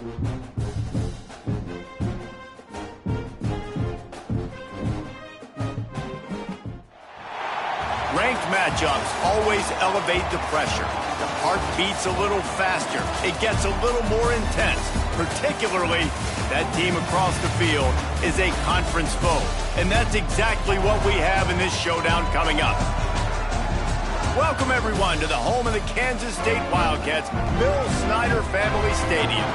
Ranked matchups always elevate the pressure. The heart beats a little faster. It gets a little more intense, particularly that team across the field is a conference foe. And that's exactly what we have in this showdown coming up. Welcome, everyone, to the home of the Kansas State Wildcats, Bill Snyder Family Stadium.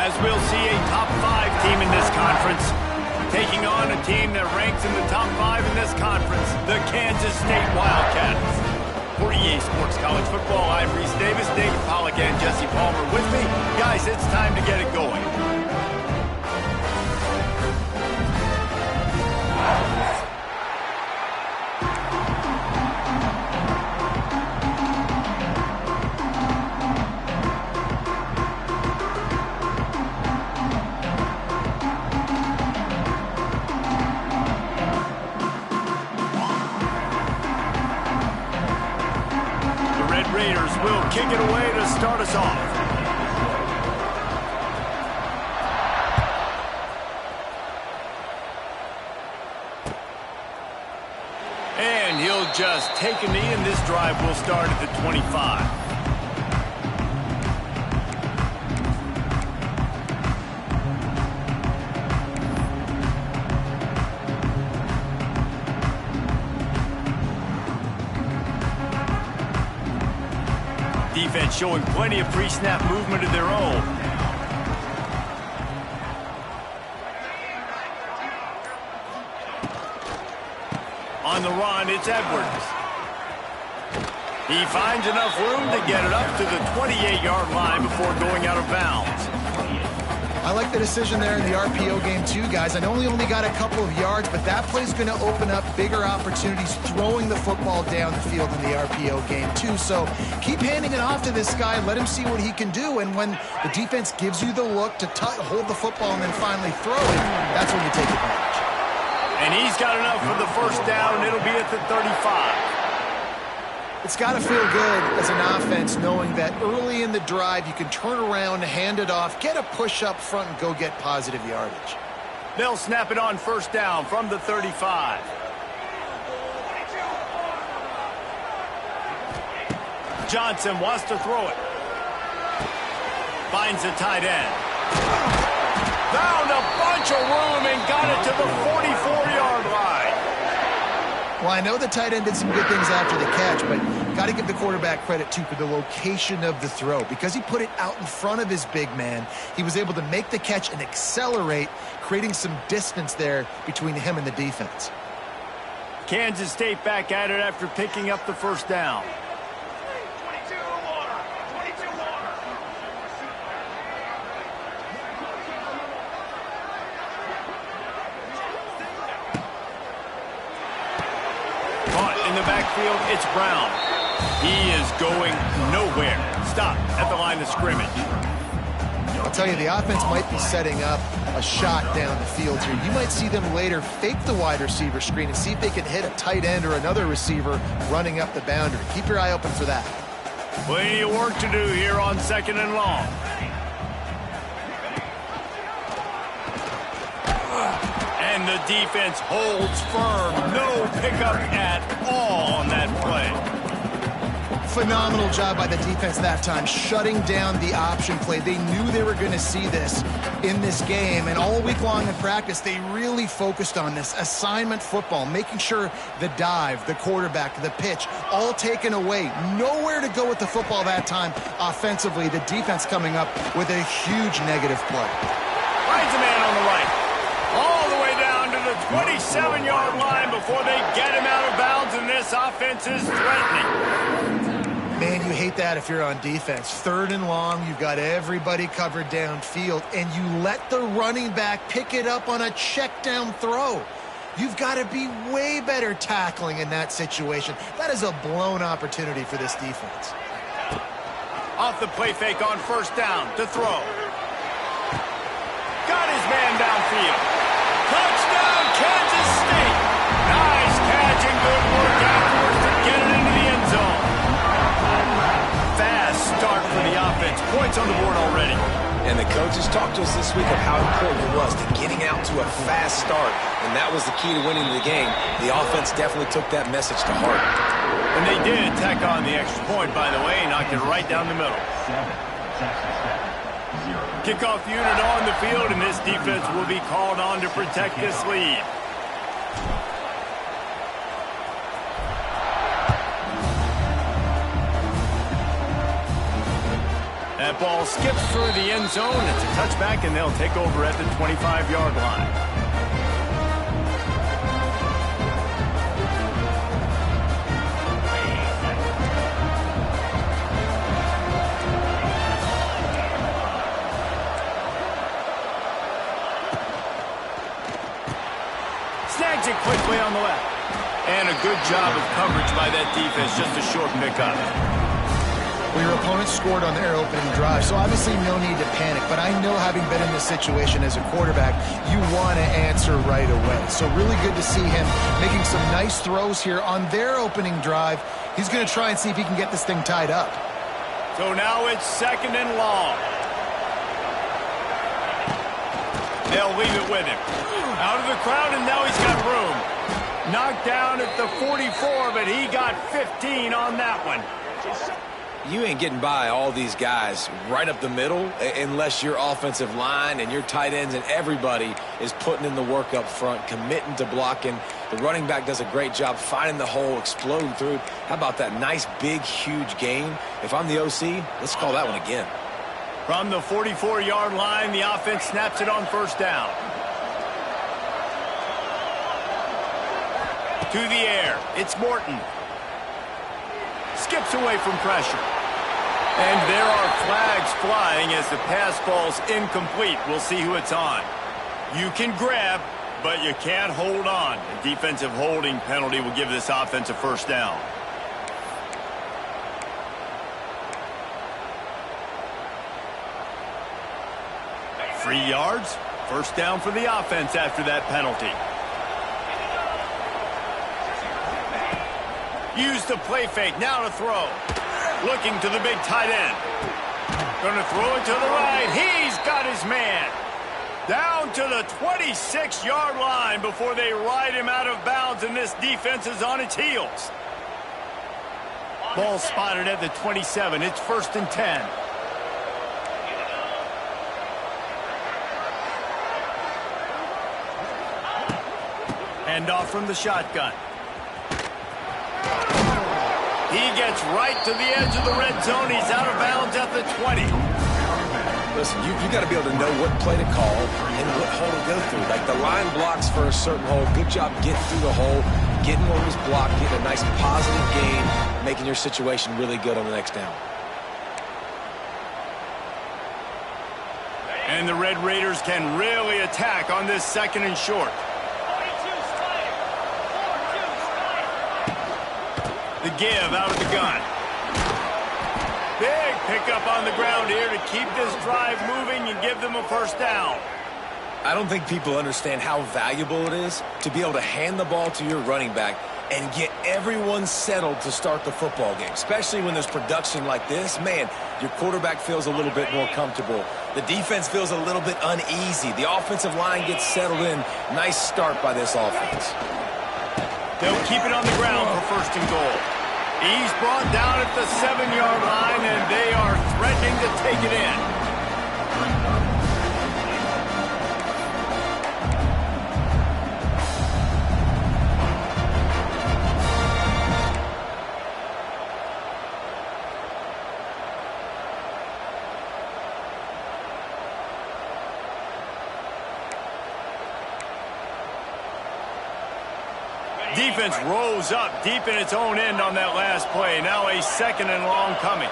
As we'll see a top 5 team in this conference taking on a team that ranks in the top 5 in this conference, the Kansas State Wildcats. For EA Sports College Football, I'm Reese Davis, David Pollack, and Jesse Palmer with me. Guys, it's time to get it going. Raiders will kick it away to start us off. And he'll just take a knee, and this drive will start at the 25. Defense showing plenty of pre-snap movement of their own. On the run, it's Edwards. He finds enough room to get it up to the 28-yard line before going out of bounds. I like the decision there in the RPO game too, guys. I know he only got a couple of yards, but that play's going to open up bigger opportunities throwing the football down the field in the RPO game too. So keep handing it off to this guy. Let him see what he can do. And when the defense gives you the look to hold the football and then finally throw it, that's when you take advantage. And he's got enough for the first down. It'll be at the 35. It's got to feel good as an offense knowing that early in the drive you can turn around, hand it off, get a push up front, and go get positive yardage. They'll snap it on first down from the 35. Johnson wants to throw it. Finds the tight end. Found a bunch of room and got it to the 44-yard line. Well, I know the tight end did some good things after the catch, but got to give the quarterback credit, too, for the location of the throw. Because he put it out in front of his big man, he was able to make the catch and accelerate, creating some distance there between him and the defense. Kansas State back at it after picking up the first down. In the backfield, it's Brown. He is going nowhere. Stop at the line of scrimmage. I'll tell you, the offense might be setting up a shot down the field here. You might see them later fake the wide receiver screen and see if they can hit a tight end or another receiver running up the boundary. Keep your eye open for that. Plenty of work to do here on 2nd and long. And the defense holds firm. No pickup at all on that play. Phenomenal job by the defense that time, shutting down the option play. They knew they were going to see this in this game, and all week long in practice, they really focused on this assignment football, making sure the dive, the quarterback, the pitch, all taken away. Nowhere to go with the football that time offensively. The defense coming up with a huge negative play. Finds a man on the right. All the way down to the 27-yard line before they get him out of bounds, and this offense is threatening. Man, you hate that if you're on defense. 3rd and long, you've got everybody covered downfield, and you let the running back pick it up on a check down throw. You've got to be way better tackling in that situation. That is a blown opportunity for this defense. Off the play fake on first down to throw. Got his man downfield. Touchdown, Kansas State. Nice catch and good work afterwards to get it into the end zone. Fast start for the offense. Points on the board already. And the coaches talked to us this week of how important it was to getting out to a fast start, and that was the key to winning the game. The offense definitely took that message to heart. And they did tack on the extra point, by the way, knocked it right down the middle. Kickoff unit on the field, and this defense will be called on to protect this lead. That ball skips through the end zone. It's a touchback, and they'll take over at the 25-yard line. Snags it quickly on the left. And a good job of coverage by that defense. Just a short pickup. Well, your opponent scored on their opening drive, so obviously no need to panic. But I know, having been in this situation as a quarterback, you want to answer right away. So really good to see him making some nice throws here on their opening drive. He's going to try and see if he can get this thing tied up. So now it's 2nd and long. They'll leave it with him. Out of the crowd, and now he's got room. Knocked down at the 44, but he got 15 on that one. You ain't getting by all these guys right up the middle unless your offensive line and your tight ends and everybody is putting in the work up front, committing to blocking. The running back does a great job finding the hole, exploding through. How about that nice, big, huge gain? If I'm the OC, let's call that one again. From the 44-yard line, the offense snaps it on 1st down. To the air, it's Morton. Skips away from pressure. And there are flags flying as the pass ball's incomplete. We'll see who it's on. You can grab, but you can't hold on. A defensive holding penalty will give this offense a 1st down. Three yards, 1st down for the offense after that penalty. Use the play fake, now to throw. Looking to the big tight end. Going to throw it to the right. He's got his man. Down to the 26-yard line before they ride him out of bounds, and this defense is on its heels. Ball spotted at the 27. It's 1st and 10. Hand off from the shotgun. He gets right to the edge of the red zone. He's out of bounds at the 20. Listen, you got to be able to know what play to call and what hole to go through. Like, the line blocks for a certain hole. Good job getting through the hole, getting what was blocked, getting a nice positive gain, making your situation really good on the next down. And the Red Raiders can really attack on this 2nd and short. The give out of the gun. Big pickup on the ground here to keep this drive moving and give them a 1st down. I don't think people understand how valuable it is to be able to hand the ball to your running back and get everyone settled to start the football game, especially when there's production like this. Man, your quarterback feels a little bit more comfortable. The defense feels a little bit uneasy. The offensive line gets settled in. Nice start by this offense. They'll keep it on the ground for 1st and goal. He's brought down at the 7-yard line, and they are threatening to take it in. Defense rose up deep in its own end on that last play. Now a 2nd and long coming.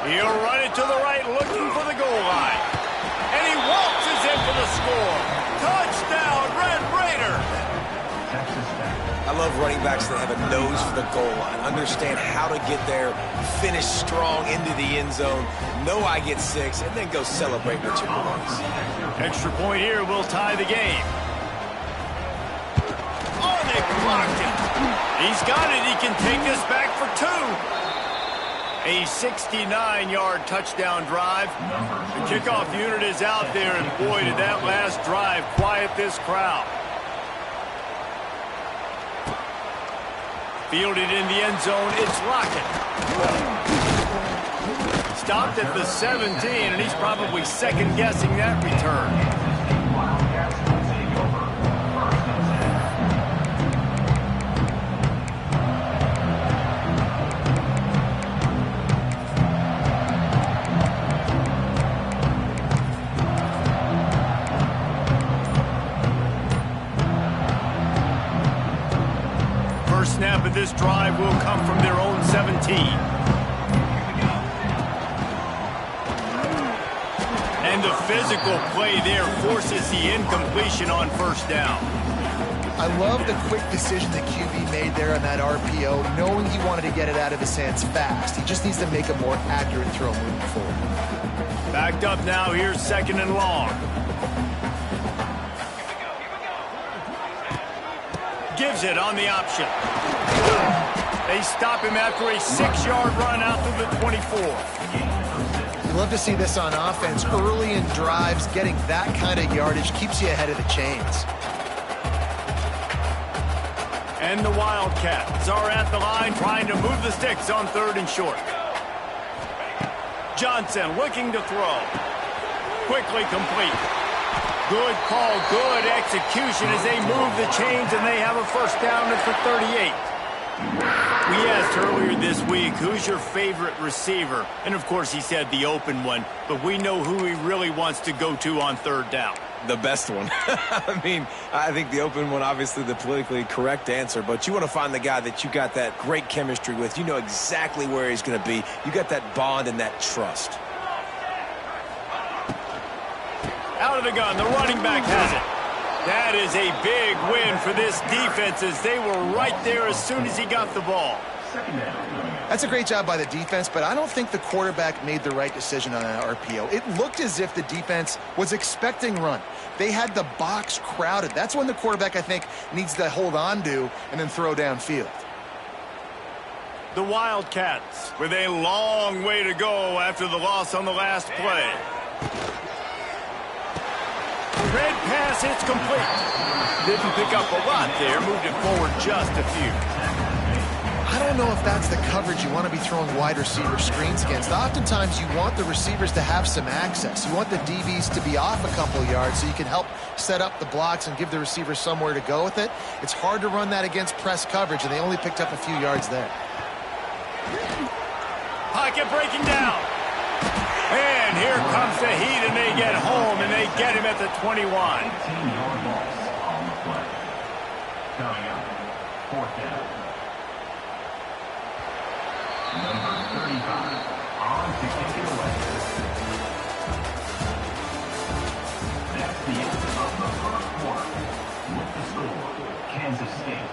He'll run it to the right, looking for the goal line. And he waltzes in for the score. Touchdown, Red Raider! I love running backs that have a nose for the goal line. Understand how to get there, finish strong into the end zone, know I get 6, and then go celebrate with your boys. Extra point here will tie the game. Oh, they blocked him. He's got it. He can take this back for 2. A 69-yard touchdown drive. The kickoff unit is out there, and boy, did that last drive quiet this crowd. Fielded in the end zone, it's Lockett. Stopped at the 17, and he's probably second-guessing that return. Snap of this drive will come from their own 17. And the physical play there forces the incompletion on first down. I love the quick decision the QB made there on that RPO, knowing he wanted to get it out of his hands fast. He just needs to make a more accurate throw moving forward. Backed up now, here's second and long. Gives it on the option. They stop him after a 6-yard run out to the 24. You love to see this on offense. Early in drives, getting that kind of yardage keeps you ahead of the chains. And the Wildcats are at the line trying to move the sticks on 3rd and short. Johnson looking to throw. Quickly complete. Good call, good execution as they move the chains, and they have a first down at the 38. We asked earlier this week, who's your favorite receiver? And, of course, he said the open one, but we know who he really wants to go to on 3rd down. The best one. I mean, I think the open one, obviously the politically correct answer, but you want to find the guy that you got that great chemistry with. You know exactly where he's going to be. You got that bond and that trust. Out of the gun, the running back has it. That is a big win for this defense as they were right there as soon as he got the ball. That's a great job by the defense, but I don't think the quarterback made the right decision on that RPO. It looked as if the defense was expecting run. They had the box crowded. That's when the quarterback, I think, needs to hold on to and then throw downfield. The Wildcats with a long way to go after the loss on the last play. Red pass, it's complete. Didn't pick up a lot there, moved it forward just a few. I don't know if that's the coverage you want to be throwing wide receiver screens against. Oftentimes you want the receivers to have some access. You want the DBs to be off a couple yards so you can help set up the blocks and give the receivers somewhere to go with it. It's hard to run that against press coverage, and they only picked up a few yards there. Pocket breaking down. And here comes the heat, and they get home, and they get him at the 21. 18-yard loss on the play. Coming up, 4th down. Number 35 on to kick it away. That's the end of the first quarter. With the score, Kansas State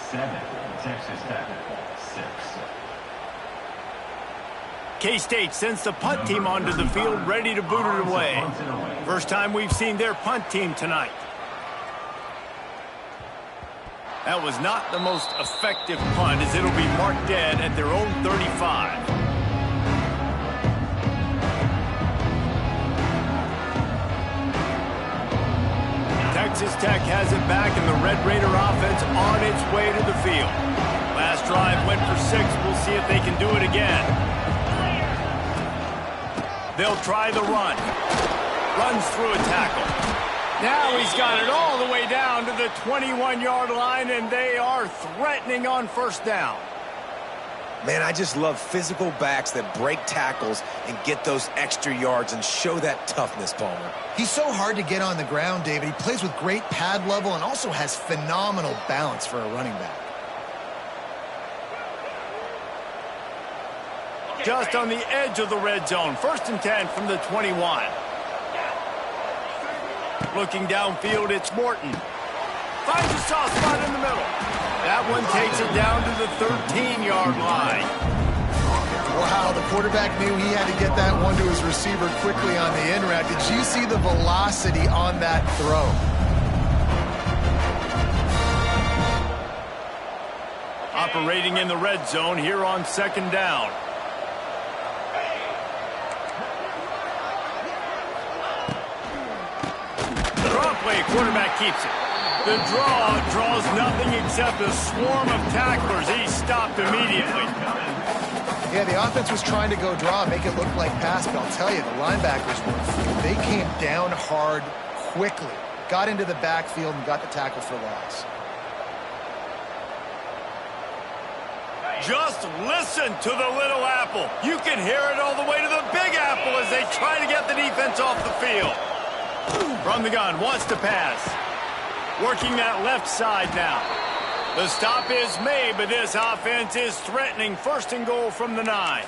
7, Texas Tech 6. K-State sends the punt team onto the field, ready to boot it away. First time we've seen their punt team tonight. That was not the most effective punt, as it'll be marked dead at their own 35. Texas Tech has it back, and the Red Raider offense on its way to the field. Last drive went for 6. We'll see if they can do it again. They'll try the run. Runs through a tackle. Now he's got it all the way down to the 21-yard line, and they are threatening on first down. Man, I just love physical backs that break tackles and get those extra yards and show that toughness, Palmer. He's so hard to get on the ground, David. He plays with great pad level and also has phenomenal balance for a running back. Just on the edge of the red zone. 1st and 10 from the 21. Looking downfield, it's Morton. Finds a soft spot in the middle. That one takes it down to the 13-yard line. Wow, the quarterback knew he had to get that one to his receiver quickly on the in route. Did you see the velocity on that throw? Operating in the red zone here on 2nd down. Okay, quarterback keeps it. The draw draws nothing except a swarm of tacklers. He's stopped immediately. Yeah, the offense was trying to go draw, make it look like pass, but I'll tell you, the linebackers they came down hard quickly, got into the backfield and got the tackle for loss. Just listen to the little apple. You can hear it all the way to the big apple as they try to get the defense off the field. From the gun, wants to pass. Working that left side now. The stop is made, but this offense is threatening 1st and goal from the 9.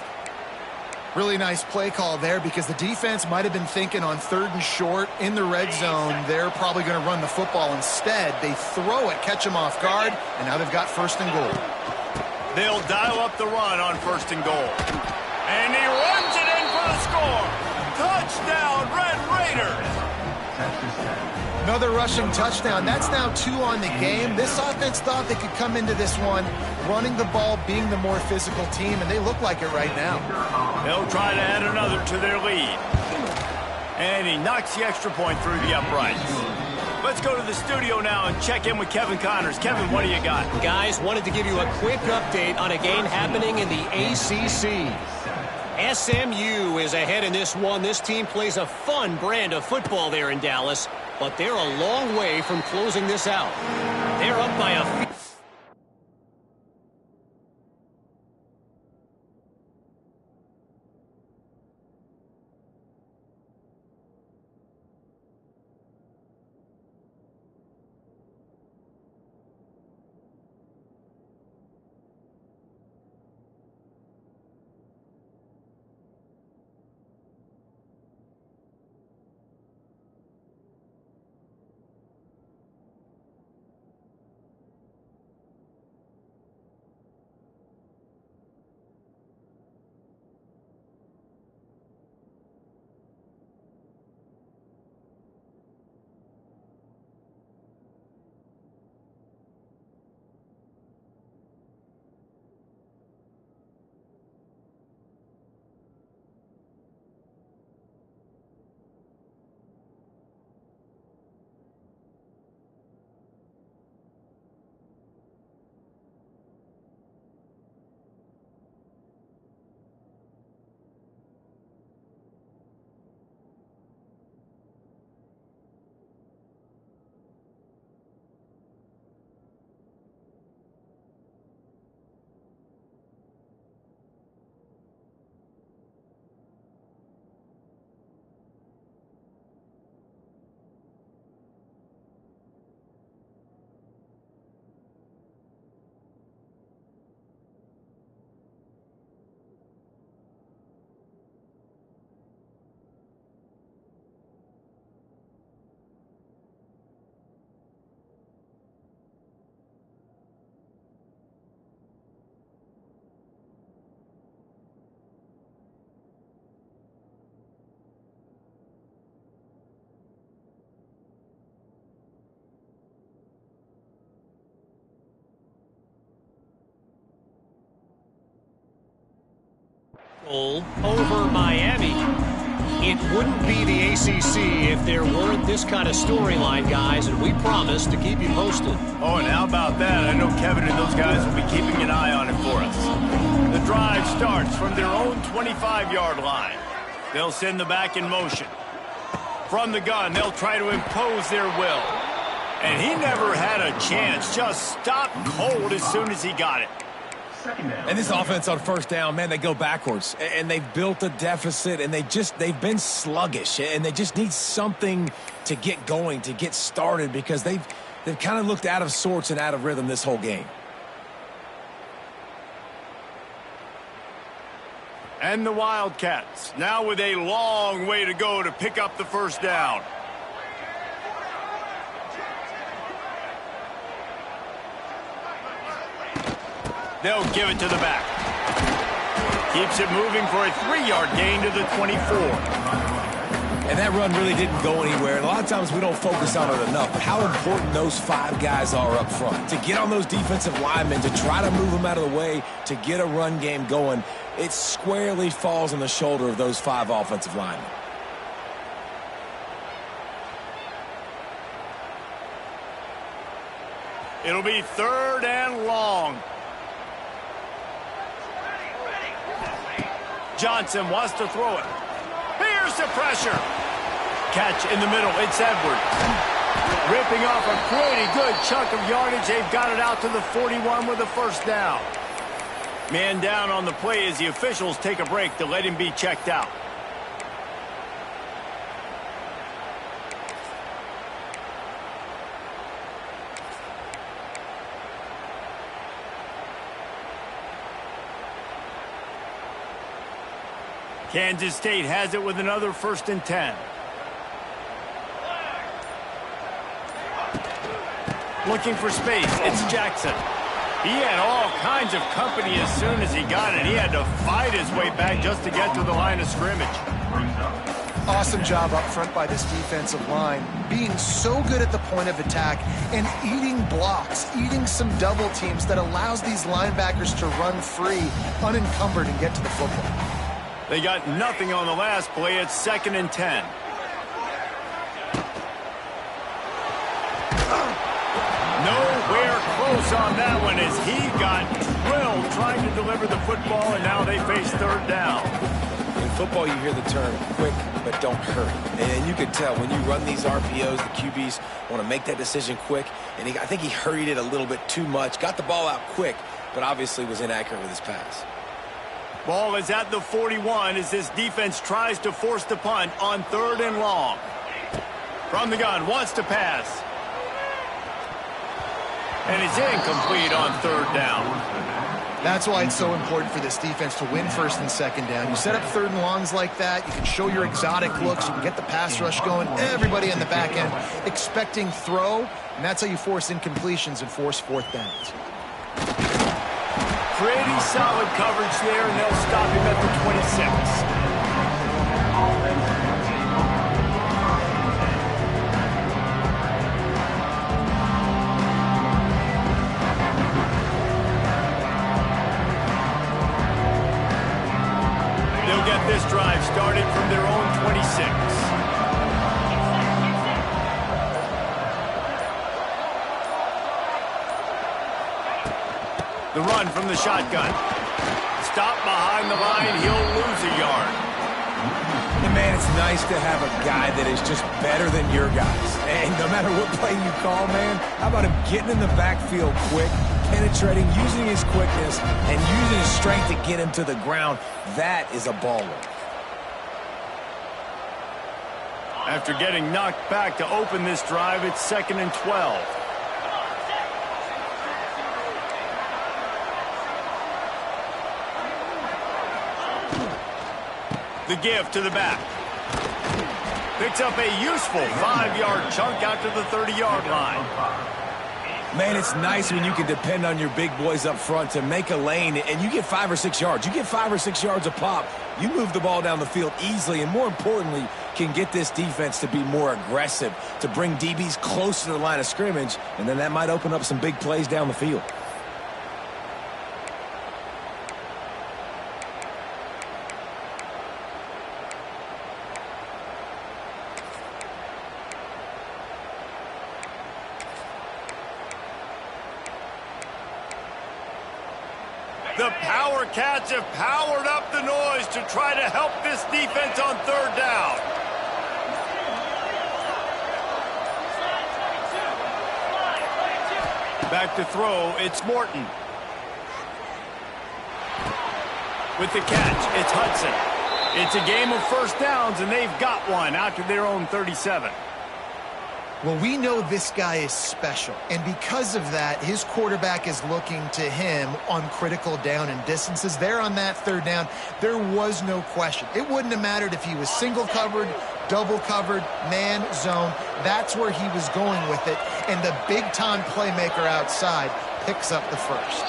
Really nice play call there because the defense might have been thinking on 3rd and short in the red zone. They're probably going to run the football. Instead, they throw it, catch them off guard, and now they've got 1st and goal. They'll dial up the run on 1st and goal. And he runs it in for the score. Touchdown, Red Raiders. Another rushing touchdown. That's now 2 on the game. This offense thought they could come into this one running the ball, being the more physical team, and they look like it right now. They'll try to add another to their lead. And he knocks the extra point through the uprights. Let's go to the studio now and check in with Kevin Connors. Kevin, what do you got? Guys, wanted to give you a quick update on a game happening in the ACC. SMU is ahead in this one. This team plays a fun brand of football there in Dallas, but they're a long way from closing this out. They're up by a few. Over Miami. It wouldn't be the ACC if there weren't this kind of storyline, guys, and we promise to keep you posted. Oh, and how about that? I know Kevin and those guys will be keeping an eye on it for us. The drive starts from their own 25-yard line. They'll send the back in motion. From the gun, they'll try to impose their will. And he never had a chance, just stopped cold as soon as he got it. And this offense on 1st down, man, they go backwards. And they've built a deficit, and they've been sluggish. And they just need something to get going, to get started, because they've kind of looked out of sorts and out of rhythm this whole game. And the Wildcats, now with a long way to go to pick up the 1st down. They'll give it to the back. Keeps it moving for a 3-yard gain to the 24. And that run really didn't go anywhere. And a lot of times we don't focus on it enough. But how important those 5 guys are up front. To get on those defensive linemen, to try to move them out of the way, to get a run game going, it squarely falls on the shoulder of those 5 offensive linemen. It'll be 3rd and long. Johnson wants to throw it. Here's the pressure. Catch in the middle. It's Edwards. Ripping off a pretty good chunk of yardage. They've got it out to the 41 with a first down. Man down on the play as the officials take a break to let him be checked out. Kansas State has it with another 1st and 10. Looking for space. It's Jackson. He had all kinds of company as soon as he got it. He had to fight his way back just to get to the line of scrimmage. Awesome job up front by this defensive line, being so good at the point of attack and eating blocks, eating some double teams that allows these linebackers to run free, unencumbered, and get to the football. They got nothing on the last play. It's 2nd and 10. Nowhere close on that one as he got drilled trying to deliver the football, and now they face 3rd down. In football, you hear the term quick but don't hurry. And you can tell when you run these RPOs, the QBs want to make that decision quick. And I think he hurried it a little bit too much. Got the ball out quick, but obviously was inaccurate with his pass. Ball is at the 41 as this defense tries to force the punt on 3rd and long. From the gun, wants to pass. And it's incomplete on 3rd down. That's why it's so important for this defense to win 1st and 2nd down. You set up 3rd and longs like that, you can show your exotic looks, you can get the pass rush going, everybody in the back end expecting throw, and that's how you force incompletions and force 4th downs. Pretty solid coverage there, and they'll stop him at the 26. They'll get this drive started from their own 26. The run from the shotgun. Stop behind the line. He'll lose a yard. And man, it's nice to have a guy that is just better than your guys. And no matter what play you call, man, how about him getting in the backfield quick, penetrating, using his quickness, and using his strength to get him to the ground. That is a baller. After getting knocked back to open this drive, it's 2nd and 12. The give to the back. Picks up a useful 5-yard chunk out to the 30-yard line. Man, it's nice when you can depend on your big boys up front to make a lane, and you get 5 or 6 yards. You get 5 or 6 yards a pop. You move the ball down the field easily, and more importantly, can get this defense to be more aggressive, to bring DBs close to the line of scrimmage, and then that might open up some big plays down the field. The Power Cats have powered up the noise to try to help this defense on 3rd down. Back to throw, it's Morton. With the catch, it's Hudson. It's a game of 1st downs, and they've got one out to their own 37. Well, we know this guy is special, and because of that, his quarterback is looking to him on critical down and distances. There on that 3rd down, there was no question. It wouldn't have mattered if he was single covered, double covered, man, zone. That's where he was going with it, and the big-time playmaker outside picks up the first.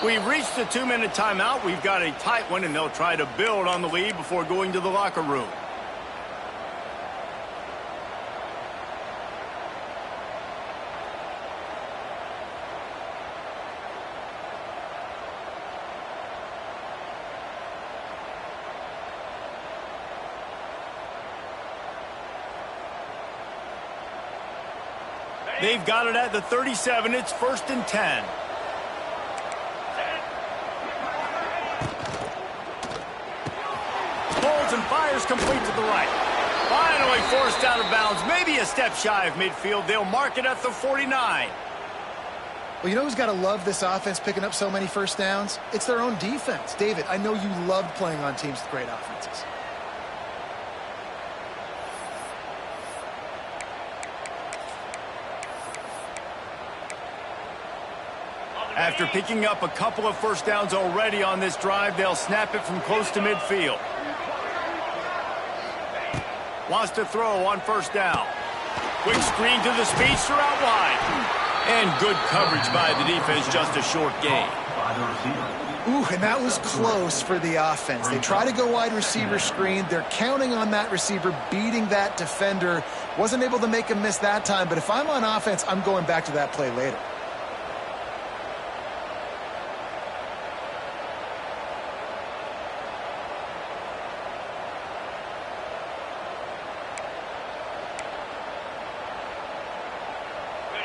We've reached the 2-minute timeout. We've got a tight one, and they'll try to build on the lead before going to the locker room. They've got it at the 37. It's 1st and 10. Pulls and fires complete to the right. Finally forced out of bounds. Maybe a step shy of midfield. They'll mark it at the 49. Well, you know who's got to love this offense picking up so many first downs? It's their own defense. David, I know you loved playing on teams with great offenses. After picking up a couple of first downs already on this drive, they'll snap it from close to midfield. Wants to throw on 1st down. Quick screen to the speedster out wide. And good coverage by the defense, just a short gain. Ooh, and that was close for the offense. They try to go wide receiver screen. They're counting on that receiver beating that defender. Wasn't able to make a miss that time, but if I'm on offense, I'm going back to that play later.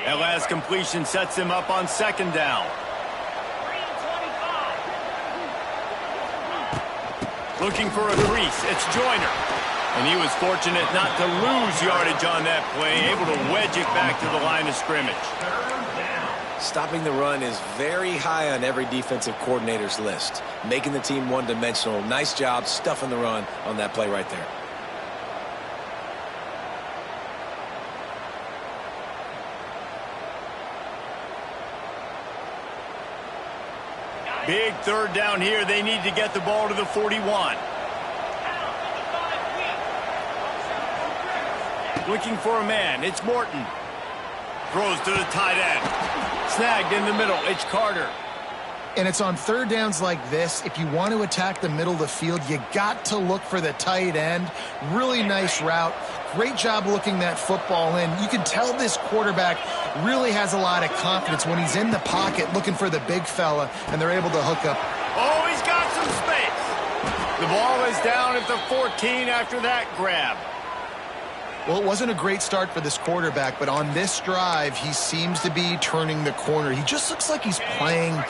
That last completion sets him up on 2nd down. Looking for a crease. It's Joyner. And he was fortunate not to lose yardage on that play, able to wedge it back to the line of scrimmage. Stopping the run is very high on every defensive coordinator's list. Making the team one-dimensional. Nice job stuffing the run on that play right there. Big 3rd down here. They need to get the ball to the 41. Looking for a man. It's Morton. Throws to the tight end. Snagged in the middle. It's Carter. And it's on 3rd downs like this. If you want to attack the middle of the field, you got to look for the tight end. Really nice route. Great job looking that football in. You can tell this quarterback really has a lot of confidence when he's in the pocket looking for the big fella, and they're able to hook up. Oh, he's got some space. The ball is down at the 14 after that grab. Well, it wasn't a great start for this quarterback, but on this drive, he seems to be turning the corner. He just looks like he's playing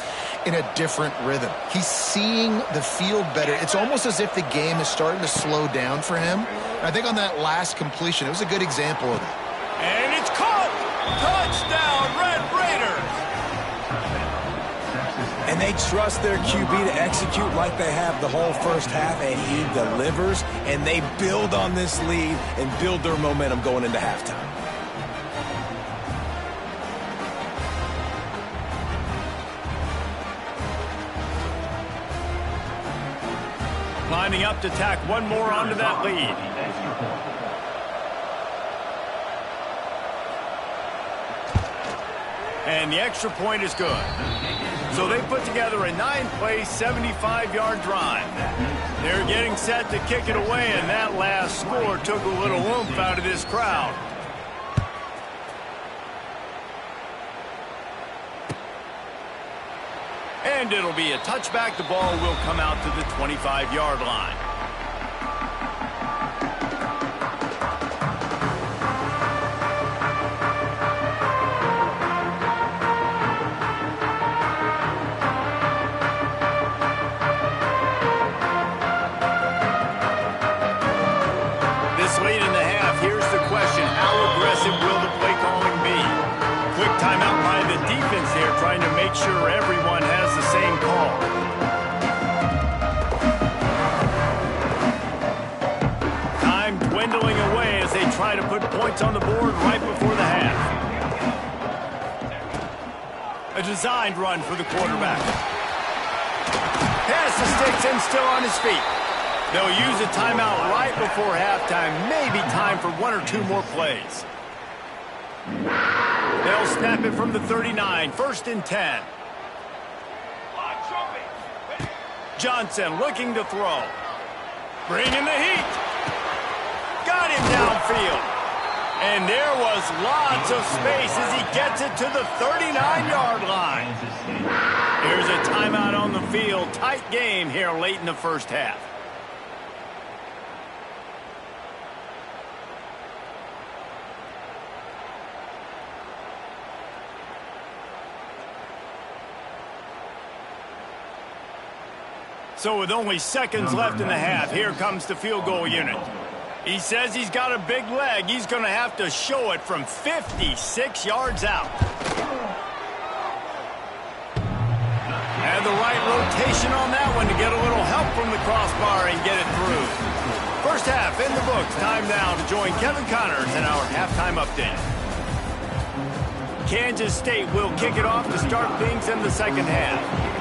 in a different rhythm. He's seeing the field better. It's almost as if the game is starting to slow down for him. And I think on that last completion, it was a good example of that. And it's caught! Touchdown, Red Raiders! And they trust their QB to execute like they have the whole first half, and he delivers, and they build on this lead and build their momentum going into halftime. Lining up to tack one more onto that lead. And the extra point is good. So they put together a 9-play, 75-yard drive. They're getting set to kick it away, and that last score took a little oomph out of this crowd. And it'll be a touchback. The ball will come out to the 25-yard line. This late in the half, here's the question. How aggressive will the play calling be? Quick timeout by the defense there, trying to make sure everyone has the same call. Time dwindling away as they try to put points on the board right before the half. A designed run for the quarterback. Pass the sticks and still on his feet. They'll use a timeout right before halftime. Maybe time for one or two more plays. They'll snap it from the 39, 1st and 10. Johnson looking to throw. Bringing the heat. Got him downfield. And there was lots of space as he gets it to the 39-yard line. Here's a timeout on the field. Tight game here late in the first half. So with only seconds left in the half, here comes the field goal unit. He says he's got a big leg. He's going to have to show it from 56 yards out. And the right rotation on that one to get a little help from the crossbar and get it through. First half in the books. Time now to join Kevin Connors in our halftime update. Kansas State will kick it off to start things in the second half.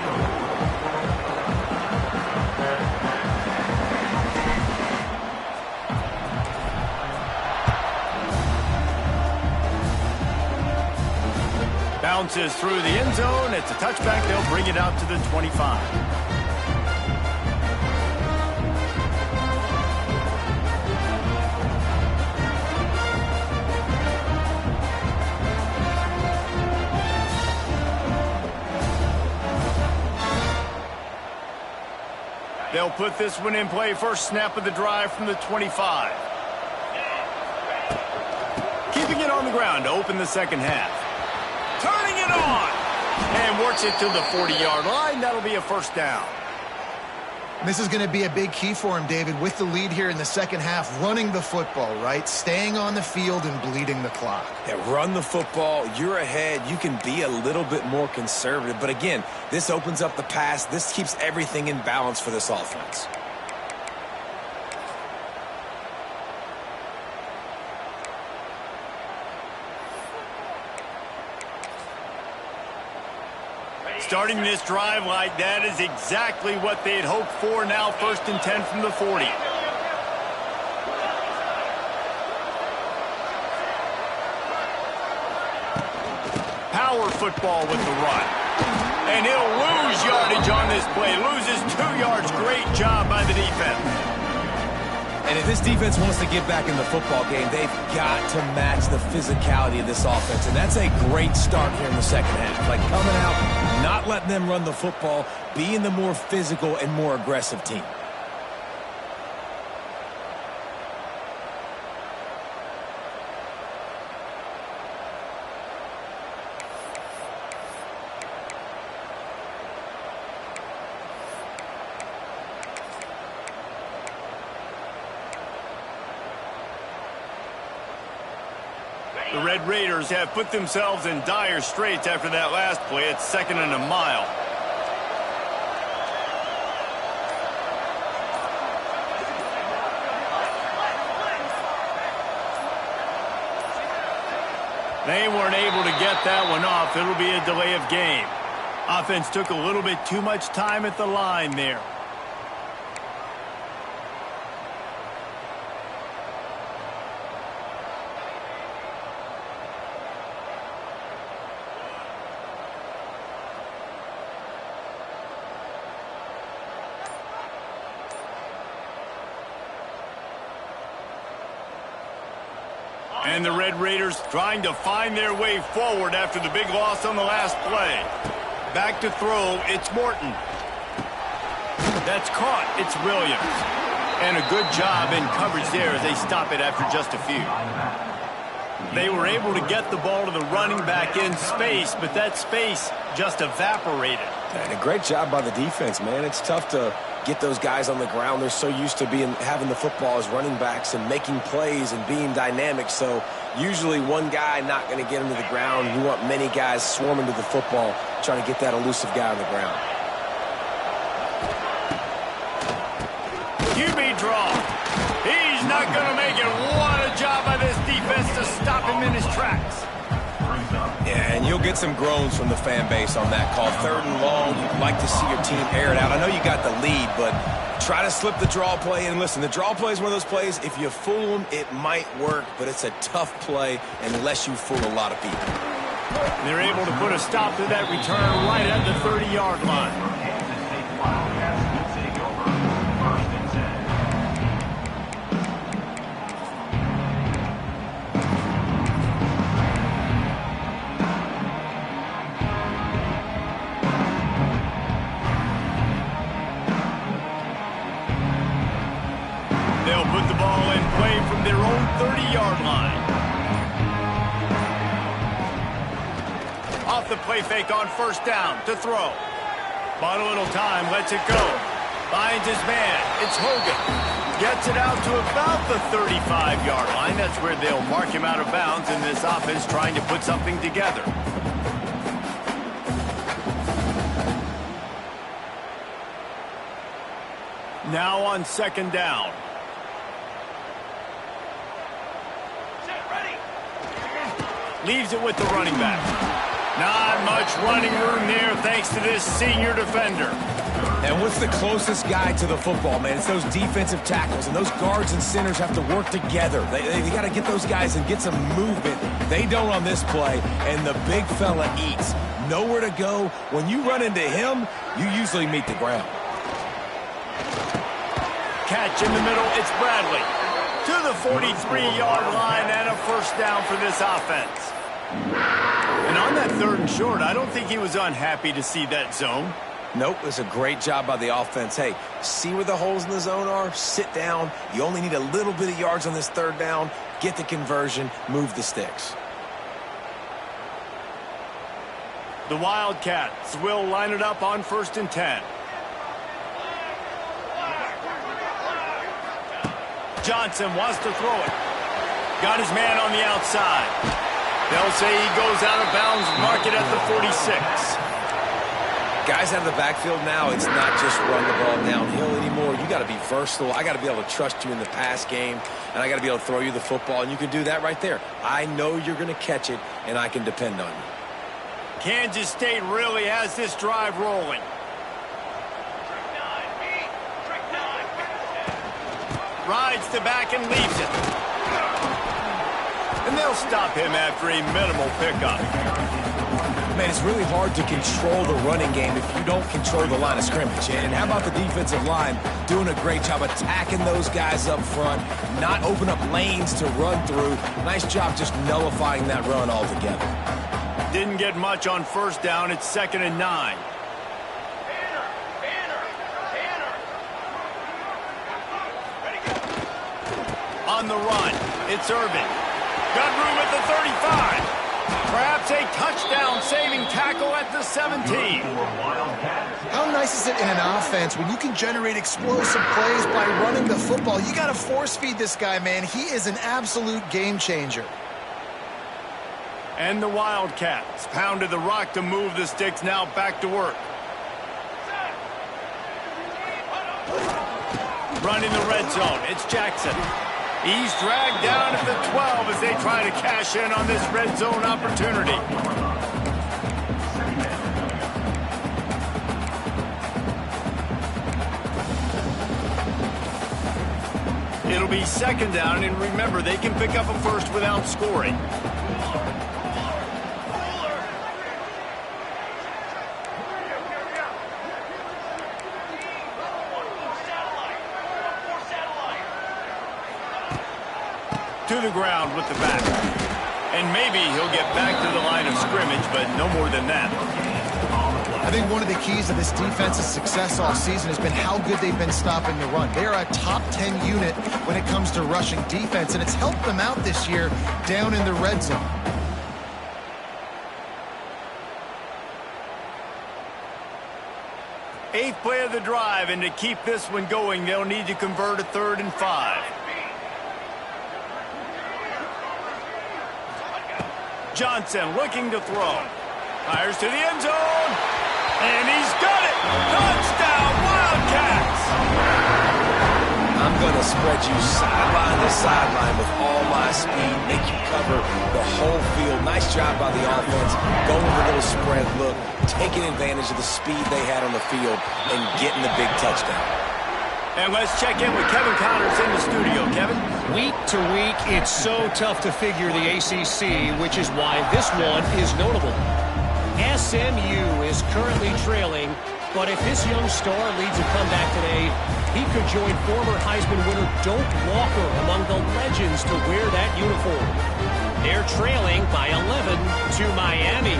Bounces through the end zone. It's a touchback. They'll bring it out to the 25. They'll put this one in play. First snap of the drive from the 25. Keeping it on the ground to open the second half. Turning it on. And works it to the 40-yard line. That'll be a first down. This is going to be a big key for him, David, with the lead here in the second half, running the football, right? Staying on the field and bleeding the clock. Yeah, run the football. You're ahead. You can be a little bit more conservative. But again, this opens up the pass. This keeps everything in balance for this offense. Starting this drive like that is exactly what they'd hoped for. Now 1st and 10 from the 40. Power football with the run. And he'll lose yardage on this play. Loses 2 yards. Great job by the defense. And if this defense wants to get back in the football game, they've got to match the physicality of this offense. And that's a great start here in the second half. Like coming out, not letting them run the football, being the more physical and more aggressive team. The Red Raiders have put themselves in dire straits after that last play. It's 2nd and a mile. They weren't able to get that one off. It'll be a delay of game. Offense took a little bit too much time at the line there. And the Red Raiders trying to find their way forward after the big loss on the last play. Back to throw, it's Morton. That's caught, it's Williams. And a good job in coverage there as they stop it after just a few. They were able to get the ball to the running back in space, but that space just evaporated. And a great job by the defense, man. It's tough to get those guys on the ground. They're so used to having the football as running backs and making plays and being dynamic. So usually one guy not going to get him to the ground. You want many guys swarming to the football, trying to get that elusive guy on the ground. QB draw. He's not going to make it. What a job by this defense to stop him in his tracks. Yeah, and you'll get some groans from the fan base on that call. 3rd and long, you'd like to see your team air it out. I know you got the lead, but try to slip the draw play. And listen, the draw play is one of those plays, if you fool them, it might work, but it's a tough play unless you fool a lot of people. They're able to put a stop to that return right at the 30-yard line. Kansas State Wildcats will take over 1st and 10. They'll put the ball in play from their own 30-yard line. Off the play fake on 1st down to throw. Bought a little time, lets it go. Finds his man. It's Hogan. Gets it out to about the 35-yard line. That's where they'll mark him out of bounds in this offense trying to put something together. Now on second down. Leaves it with the running back. Not much running room there thanks to this senior defender. And what's the closest guy to the football, man? It's those defensive tackles, and those guards and centers have to work together. They got to get those guys and get some movement. They don't on this play, and the big fella eats. Nowhere to go. When you run into him, you usually meet the ground. Catch in the middle, it's Bradley. To the 43-yard line and a first down for this offense. And on that third and short, I don't think he was unhappy to see that zone. Nope, it's a great job by the offense. Hey, see where the holes in the zone are? Sit down. You only need a little bit of yards on this third down. Get the conversion. Move the sticks. The Wildcats will line it up on 1st and 10. Johnson wants to throw it. Got his man on the outside. They'll say he goes out of bounds, mark it at the 46. Guys out of the backfield now, it's not just run the ball downhill anymore. You got to be versatile. I got to be able to trust you in the pass game, and I got to be able to throw you the football, and you can do that right there. I know you're going to catch it, and I can depend on you. Kansas State really has this drive rolling. Rides the back and leaves it. And they'll stop him after a minimal pickup. Man, it's really hard to control the running game if you don't control the line of scrimmage. And how about the defensive line doing a great job attacking those guys up front, not open up lanes to run through. Nice job just nullifying that run altogether. Didn't get much on first down. It's 2nd and 9. On the run, it's Irvin. Got room at the 35. Perhaps a touchdown-saving tackle at the 17. How nice is it in an offense when you can generate explosive plays by running the football? You got to force-feed this guy, man. He is an absolute game changer. And the Wildcats pounded the rock to move the sticks, now back to work. Running the red zone, it's Jackson. He's dragged down at the 12 as they try to cash in on this red zone opportunity. It'll be 2nd down, and remember, they can pick up a first without scoring. To the ground with the back. And maybe he'll get back to the line of scrimmage, but no more than that. I think one of the keys to this defense's success all season has been how good they've been stopping the run. They're a top 10 unit when it comes to rushing defense, and it's helped them out this year down in the red zone. Eighth play of the drive, and to keep this one going, they'll need to convert a 3rd and 5. Johnson looking to throw. Fires to the end zone. And he's got it. Touchdown, Wildcats. I'm going to spread you sideline to sideline with all my speed, make you cover the whole field. Nice job by the offense. Going with a little spread look, taking advantage of the speed they had on the field, and getting the big touchdown. And let's check in with Kevin Connors in the studio. Kevin? Week to week, it's so tough to figure the ACC, which is why this one is notable. SMU is currently trailing, but if this young star leads a comeback today, he could join former Heisman winner Doak Walker among the legends to wear that uniform. They're trailing by 11 to Miami.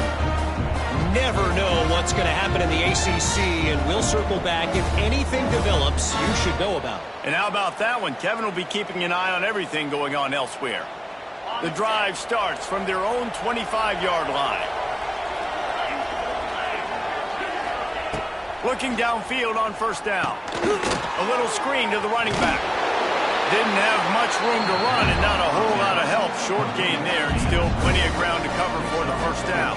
Never know what's going to happen in the ACC, and we'll circle back if anything develops you should know about. And how about that one? Kevin will be keeping an eye on everything going on elsewhere. The drive starts from their own 25-yard line. Looking downfield on first down. A little screen to the running back. Didn't have much room to run and not a whole lot of help. Short gain there and still plenty of ground to cover for the first down.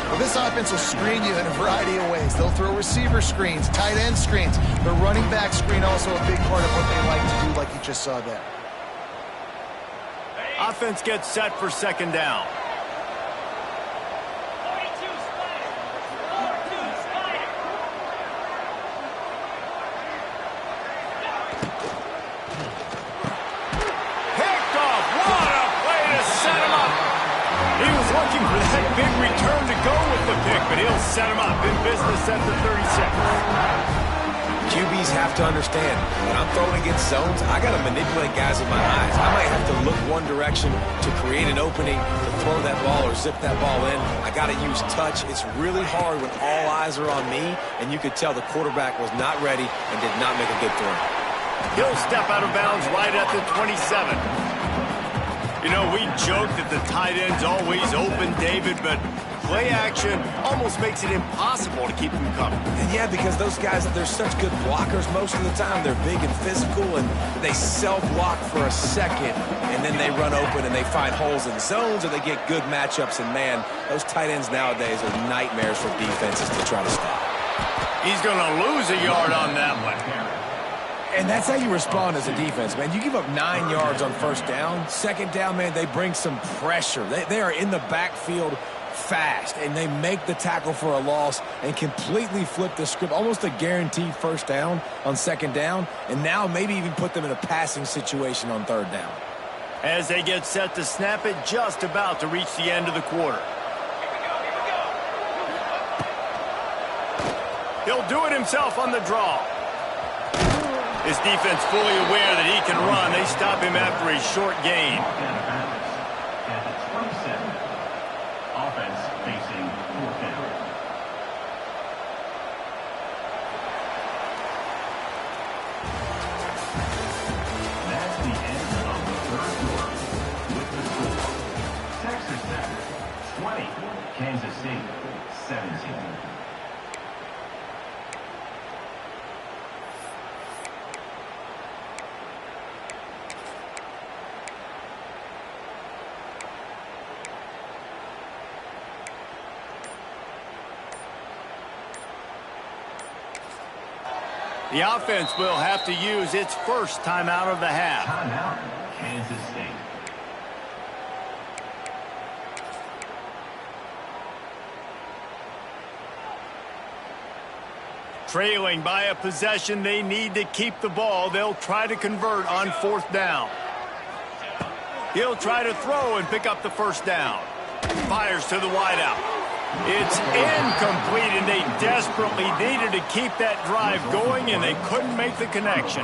Well, this offense will screen you in a variety of ways. They'll throw receiver screens, tight end screens. The running back screen also a big part of what they like to do, like you just saw there. Offense gets set for second down. Picked off. What a play to set him up. He was looking for that big return to go with the pick, but he'll set him up in business at the 36. QBs have to understand, when I'm throwing against zones, I got to manipulate guys with my eyes. I might have to look one direction to create an opening to throw that ball or zip that ball in. I got to use touch. It's really hard when all eyes are on me, and you could tell the quarterback was not ready and did not make a good throw. He'll step out of bounds right at the 27. You know, we joke that the tight end's always open, David, but play action almost makes it impossible to keep them covered. And yeah, because those guys, they're such good blockers most of the time. They're big and physical, and they self-block for a second, and then they run open and they find holes in zones, or they get good matchups. And, man, those tight ends nowadays are nightmares for defenses to try to stop. He's going to lose a yard on that one. And that's how you respond as a defense, man. You give up 9 yards on first down. Second down, man, they bring some pressure. They are in the backfield fast, and they make the tackle for a loss and completely flip the script, almost a guaranteed first down on second down, and now maybe even put them in a passing situation on third down. As they get set to snap it, just about to reach the end of the quarter. He'll do it himself on the draw. His defense fully aware that he can run. They stop him after a short gain. At the 27. Offense facing fourth down. That's the end of the third quarter. With the score, Texas Tech 20, Kansas State 17. The offense will have to use its first timeout of the half. Timeout, Kansas State. Trailing by a possession, they need to keep the ball. They'll try to convert on fourth down. He'll try to throw and pick up the first down. Fires to the wideout. It's incomplete, and they desperately needed to keep that drive going, and they couldn't make the connection.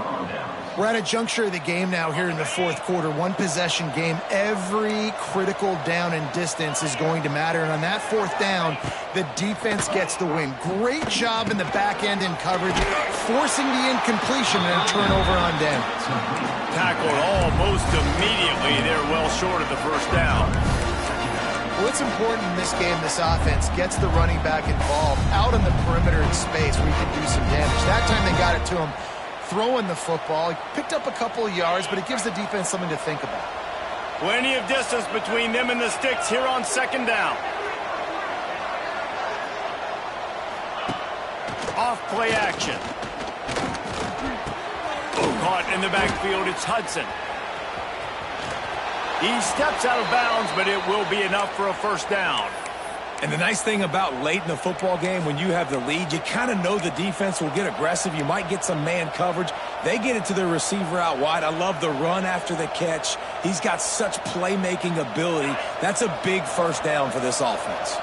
We're at a juncture of the game now here in the fourth quarter. One possession game. Every critical down and distance is going to matter. And on that fourth down, the defense gets the win. Great job in the back end in coverage, forcing the incompletion and a turnover on downs. Tackled almost immediately. They're well short of the first down. Well, it's important in this game, this offense gets the running back involved out on the perimeter in space where he can do some damage. That time they got it to him throwing the football. He picked up a couple of yards, but it gives the defense something to think about. Plenty of distance between them and the sticks here on second down. Off play action. Caught in the backfield, it's Hudson. He steps out of bounds, but it will be enough for a first down. And the nice thing about late in the football game, when you have the lead, you kind of know the defense will get aggressive. You might get some man coverage. They get it to their receiver out wide. I love the run after the catch. He's got such playmaking ability. That's a big first down for this offense.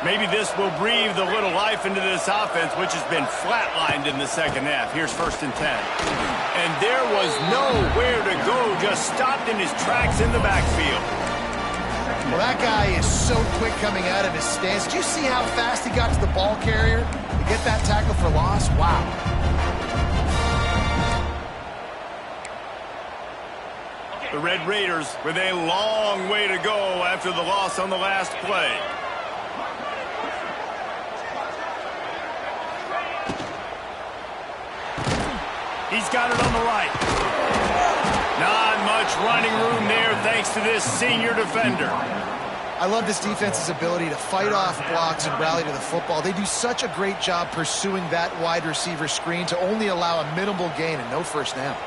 Maybe this will breathe a little life into this offense, which has been flatlined in the second half. Here's 1st and 10. And there was nowhere to go, just stopped in his tracks in the backfield. Well, that guy is so quick coming out of his stance. Did you see how fast he got to the ball carrier to get that tackle for loss? Wow. The Red Raiders with a long way to go after the loss on the last play. He's got it on the right. Not much running room there thanks to this senior defender. I love this defense's ability to fight off blocks and rally to the football. They do such a great job pursuing that wide receiver screen to only allow a minimal gain and no first down.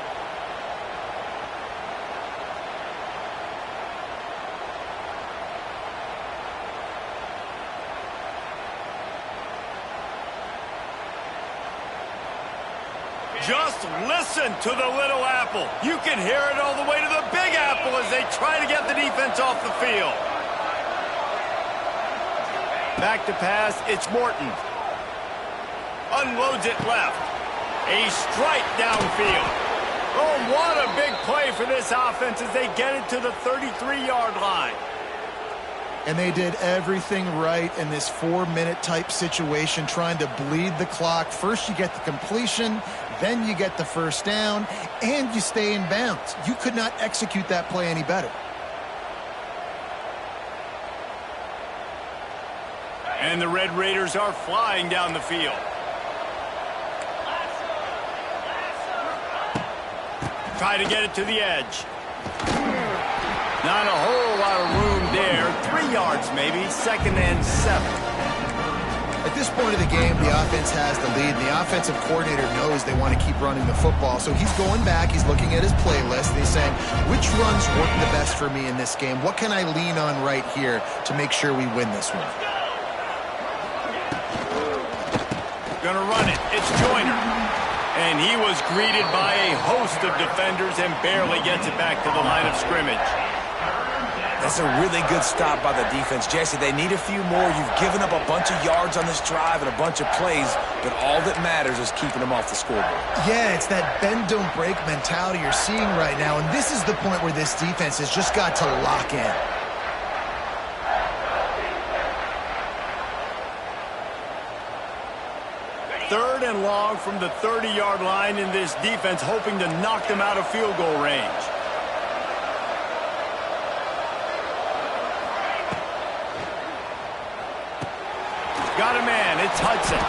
Just listen to the little apple. You can hear it all the way to the big apple as they try to get the defense off the field. Back to pass, it's Morton. Unloads it left. A strike downfield. Oh, what a big play for this offense as they get it to the 33-yard line. And they did everything right in this 4-minute type situation, trying to bleed the clock. First you get the completion, then you get the first down, and you stay in bounds. You could not execute that play any better. And the Red Raiders are flying down the field. Try to get it to the edge. Not a whole lot of room there. 3 yards maybe, 2nd and 7. At this point of the game, the offense has the lead, and the offensive coordinator knows they want to keep running the football. So he's going back, he's looking at his playlist, and he's saying, which runs work the best for me in this game? What can I lean on right here to make sure we win this one? Gonna run it. It's Joyner. And he was greeted by a host of defenders and barely gets it back to the line of scrimmage. That's a really good stop by the defense. Jesse, they need a few more. You've given up a bunch of yards on this drive and a bunch of plays, but all that matters is keeping them off the scoreboard. Yeah, it's that bend, don't break mentality you're seeing right now, and this is the point where this defense has just got to lock in. Third and long from the 30-yard line, in this defense hoping to knock them out of field goal range. Got a man, it's Hudson.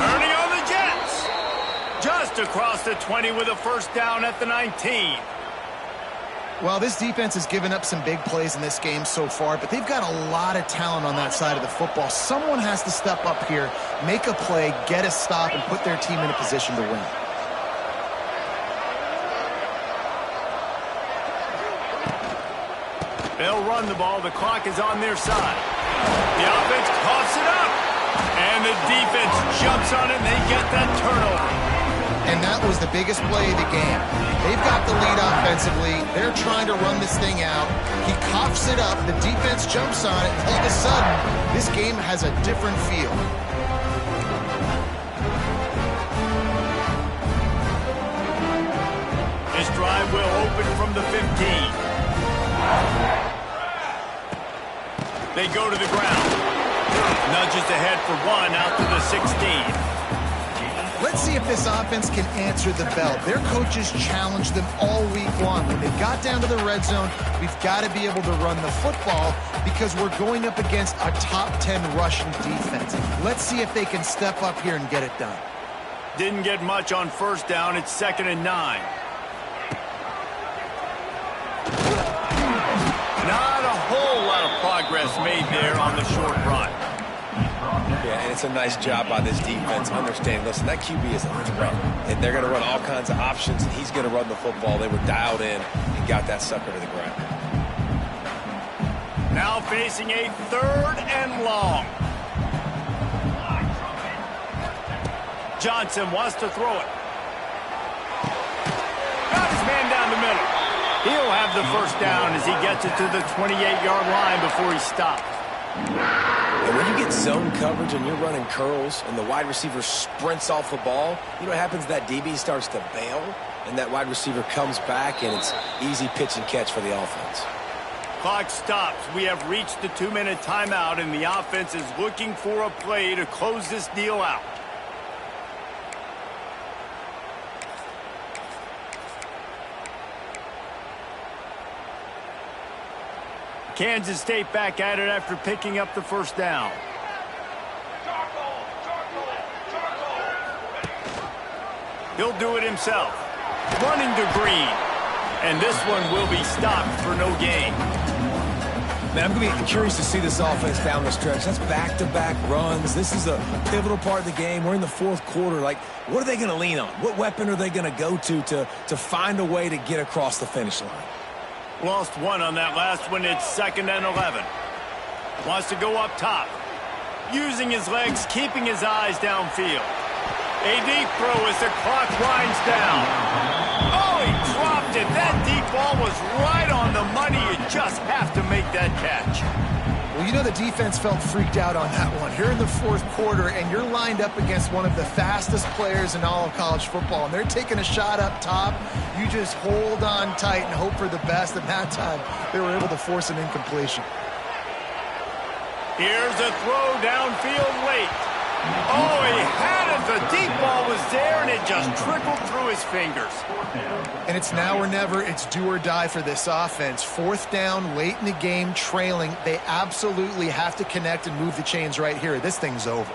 Turning on the Jets. Just across the 20 with a first down at the 19. Well, this defense has given up some big plays in this game so far, but they've got a lot of talent on that side of the football. Someone has to step up here, make a play, get a stop, and put their team in a position to win. They'll run the ball. The clock is on their side. The offense coughs it up. And the defense jumps on it, and they get that turnover. And that was the biggest play of the game. They've got the lead offensively. They're trying to run this thing out. He coughs it up. The defense jumps on it. All of a sudden, this game has a different feel. This drive will open from the 15. They go to the ground. Nudges ahead for 1 out to the 16. Let's see if this offense can answer the bell. Their coaches challenged them all week long. When they got down to the red zone, we've got to be able to run the football because we're going up against a top 10 rushing defense. Let's see if they can step up here and get it done. Didn't get much on first down. It's 2nd and 9. Not a whole lot of progress made there on the short run. Yeah, and it's a nice job by this defense. Understand, listen, that QB is a threat. And they're going to run all kinds of options, and he's going to run the football. They were dialed in and got that sucker to the ground. Now facing a 3rd and long. Johnson wants to throw it. Got his man down the middle. He'll have the first down as he gets it to the 28-yard line before he stops. And when you get zone coverage and you're running curls and the wide receiver sprints off the ball, you know what happens? That DB starts to bail, and that wide receiver comes back, and it's easy pitch and catch for the offense. Clock stops. We have reached the 2-minute timeout, and the offense is looking for a play to close this deal out. Kansas State back at it after picking up the first down. He'll do it himself. running to Green. And this one will be stopped for no gain. Man, I'm going to be curious to see this offense down the stretch. That's back-to-back runs. This is a pivotal part of the game. We're in the fourth quarter. Like, what are they going to lean on? What weapon are they going to go to find a way to get across the finish line? Lost one on that last one. It's 2nd and 11. Wants to go up top. Using his legs, keeping his eyes downfield. A deep throw as the clock winds down. Oh, he dropped it. That deep ball was right on the money. You just have to make that catch. Well, you know the defense felt freaked out on that one. You're in the fourth quarter, and you're lined up against one of the fastest players in all of college football, and they're taking a shot up top. You just hold on tight and hope for the best, and that time they were able to force an incompletion. Here's a throw downfield late. Oh, he had it. The deep ball was there, and it just trickled through his fingers. And it's now or never. It's do or die for this offense. 4th down, late in the game, trailing. They absolutely have to connect and move the chains right here. This thing's over.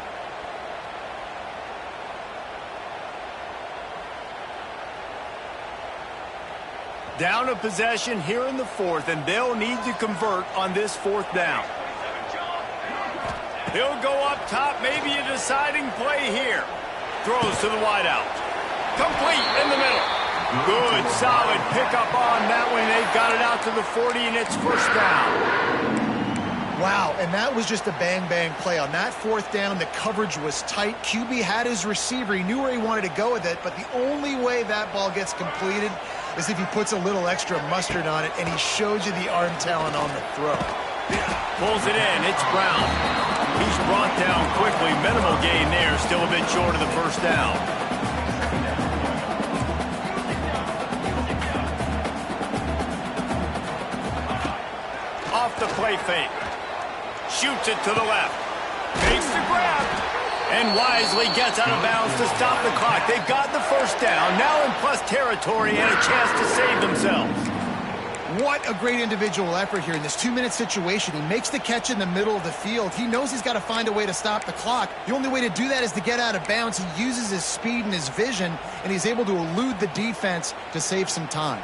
Down a possession here in the 4th, and they'll need to convert on this 4th down. He'll go up top, maybe a deciding play here. Throws to the wideout. Complete in the middle. Good, solid pickup on that one. They've got it out to the 40, and it's 1st down. Wow, and that was just a bang-bang play. On that 4th down, the coverage was tight. QB had his receiver. He knew where he wanted to go with it, but the only way that ball gets completed is if he puts a little extra mustard on it, and he shows you the arm talent on the throw. Pulls it in. It's Brown. He's brought down quickly. Minimal gain there. Still a bit short of the 1st down. Off the play fake. Shoots it to the left. Makes the grab. And wisely gets out of bounds to stop the clock. They've got the 1st down. Now in plus territory and a chance to save themselves. What a great individual effort here in this 2-minute situation. He makes the catch in the middle of the field. He knows he's got to find a way to stop the clock. The only way to do that is to get out of bounds. He uses his speed and his vision, and he's able to elude the defense to save some time.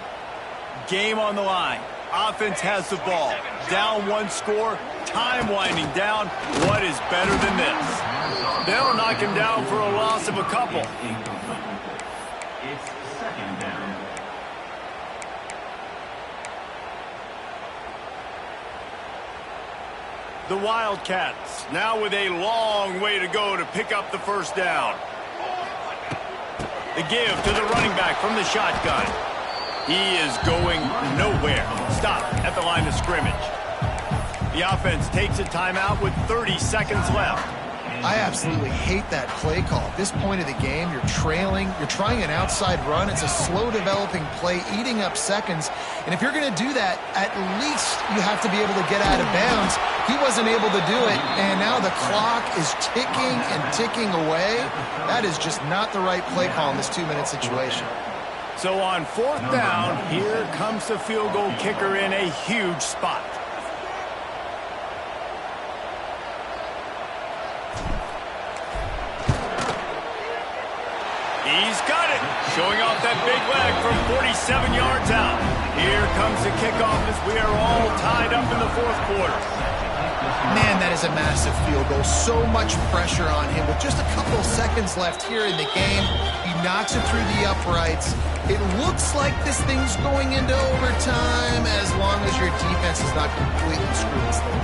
Game on the line. Offense has the ball. Down 1 score. Time winding down. What is better than this? They'll knock him down for a loss of a couple. It's 2nd down. The Wildcats now with a long way to go to pick up the 1st down. The give to the running back from the shotgun. He is going nowhere. Stop at the line of scrimmage. The offense takes a timeout with 30 seconds left. I absolutely hate that play call. At this point of the game, you're trailing, you're trying an outside run. It's a slow developing play, eating up seconds. And if you're going to do that, at least you have to be able to get out of bounds. He wasn't able to do it, and now the clock is ticking and ticking away. That is just not the right play call in this 2-minute situation. So on 4th down, here comes the field goal kicker in a huge spot. He's got it. Showing off that big leg from 47 yards out. Here comes the kickoff as we are all tied up in the 4th quarter. Man, that is a massive field goal. So much pressure on him. With just a couple of seconds left here in the game, he knocks it through the uprights. It looks like this thing's going into overtime as long as your defense is not completely screwed this thing.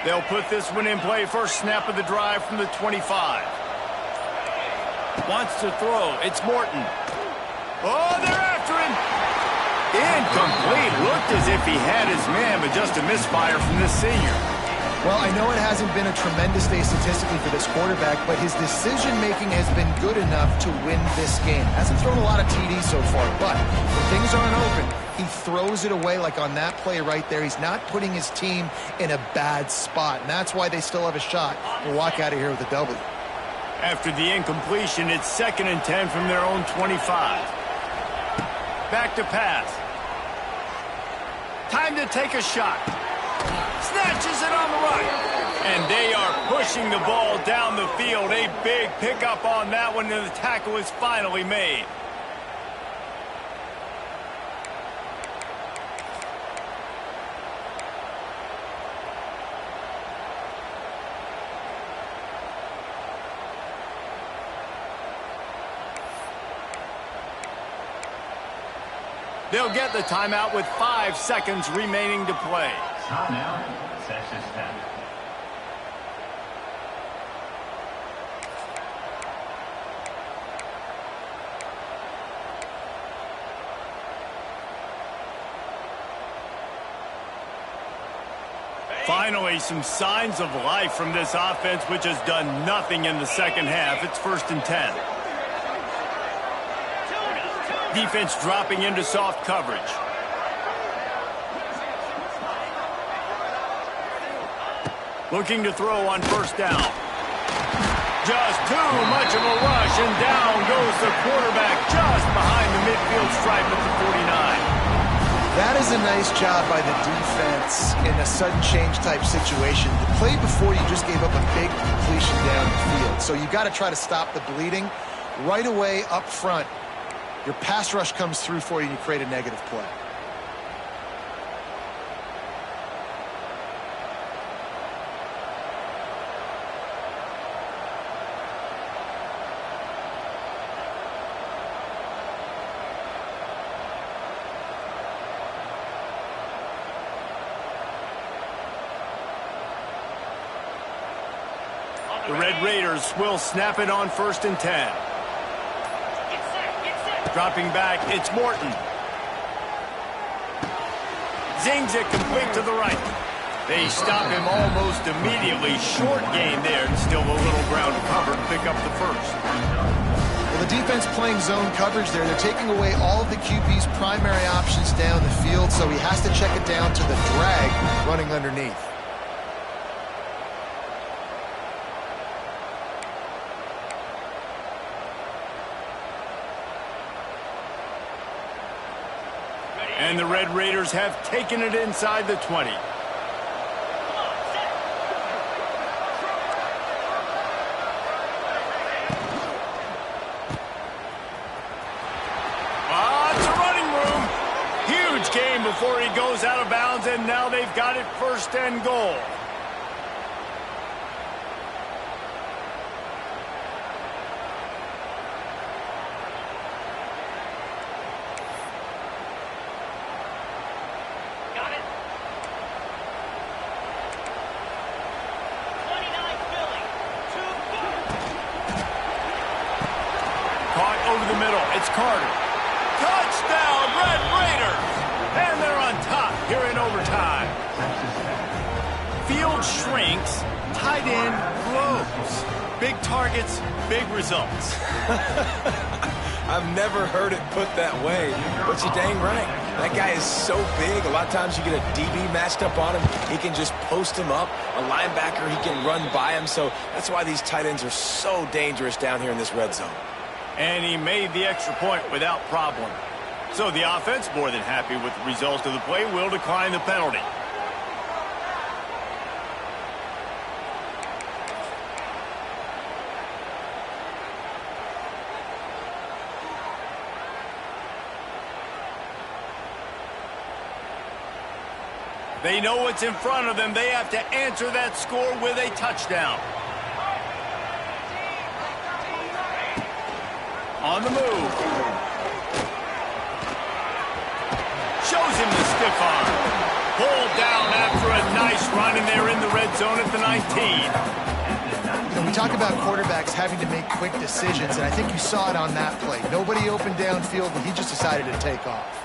They'll put this one in play. First snap of the drive from the 25. Wants to throw. It's Morton. Oh, they're after him. Incomplete. Looked as if he had his man, but just a misfire from this senior. Well, I know it hasn't been a tremendous day statistically for this quarterback, but his decision-making has been good enough to win this game. Hasn't thrown a lot of TDs so far, but when things aren't open, he throws it away like on that play right there. He's not putting his team in a bad spot, and that's why they still have a shot to walk out of here with a W. After the incompletion, it's 2nd and 10 from their own 25. Back to pass. Time to take a shot. Snatches it on the right. And they are pushing the ball down the field. A big pickup on that one, and the tackle is finally made. They'll get the timeout with 5 seconds remaining to play. Timeout, Texas Tech. Finally, some signs of life from this offense, which has done nothing in the second half. It's 1st and 10. Defense dropping into soft coverage. Looking to throw on 1st down. Just too much of a rush, and down goes the quarterback just behind the midfield stripe at the 49. That is a nice job by the defense in a sudden change type situation. The play before, you just gave up a big completion down the field. So you got to try to stop the bleeding right away up front. Your pass rush comes through for you and you create a negative play. The Red Raiders will snap it on 1st and 10. Dropping back, it's Morton. Zings it complete to the right. They stop him almost immediately. Short gain there, and still a little ground cover to pick up the 1st. Well, the defense playing zone coverage there. They're taking away all of the QB's primary options down the field, so he has to check it down to the drag running underneath. And the Red Raiders have taken it inside the 20. Lots of running room. Huge game before he goes out of bounds, and now they've got it 1st and goal. Over the middle, it's Carter. Touchdown, Red Raiders! And they're on top here in overtime. Field shrinks, tight end grows. Big targets, big results. I've never heard it put that way, but you're dang right. That guy is so big. A lot of times you get a DB matched up on him. He can just post him up. A linebacker, he can run by him. So that's why these tight ends are so dangerous down here in this red zone. And he made the extra point without problem. So the offense, more than happy with the result of the play, will decline the penalty. They know what's in front of them. They have to answer that score with a touchdown. On the move. Shows him the stiff arm. Pulled down after a nice run, and they're in the red zone at the 19. You know, we talk about quarterbacks having to make quick decisions, and I think you saw it on that play. Nobody opened downfield, and he just decided to take off.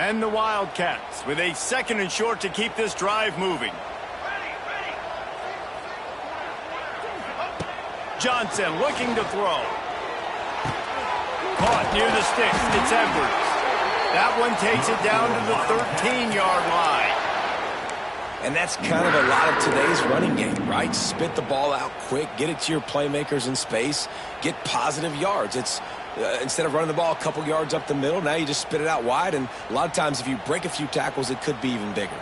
And the Wildcats with a 2nd and short to keep this drive moving. Johnson looking to throw. Caught near the sticks. It's Edwards. That one takes it down to the 13-yard line. And that's kind of a lot of today's running game, right? Spit the ball out quick, get it to your playmakers in space, get positive yards. It's instead of running the ball a couple yards up the middle, now you just spit it out wide, and a lot of times if you break a few tackles, it could be even bigger.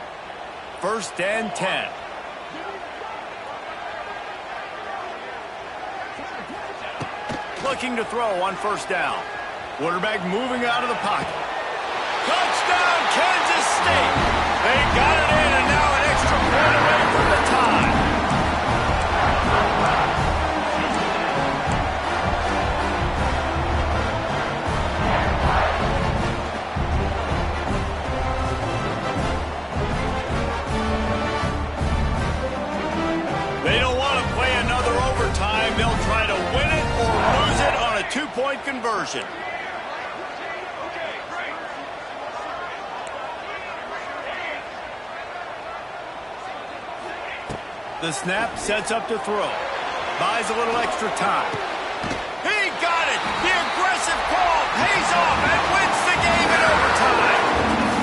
1st and 10. Looking to throw on 1st down. Quarterback moving out of the pocket. Touchdown, Kansas State! They got it in, and now an extra point away from the tie. They don't want to play another overtime. They'll try to win it or lose it on a 2-point conversion. The snap sets up to throw. Buys a little extra time. He got it! The aggressive call pays off and wins the game in overtime.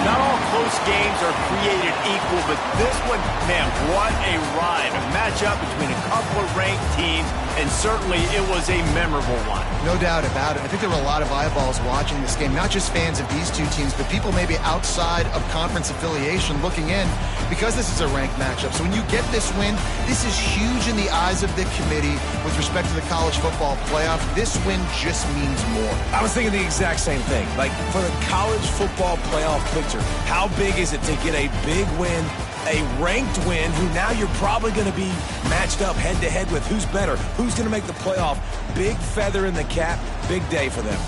Not all close games are created equal, but this one, man, what a ride. A matchup between a couple of ranked teams, and certainly it was a memorable one. No doubt about it. I think there were a lot of eyeballs watching this game, not just fans of these two teams, but people maybe outside of conference affiliation looking in, because this is a ranked matchup. So when you get this win, this is huge in the eyes of the committee with respect to the college football playoff. This win just means more. I was thinking the exact same thing. Like, for the college football playoff picture, how big is it to get a big win, a ranked win, who now you're probably going to be matched up head-to-head with who's better, who's going to make the playoff. Big feather in the cap, big day for them.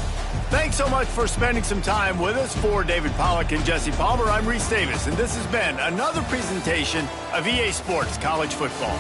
Thanks so much for spending some time with us. For David Pollack and Jesse Palmer, I'm Reese Davis, and this has been another presentation of EA Sports College Football.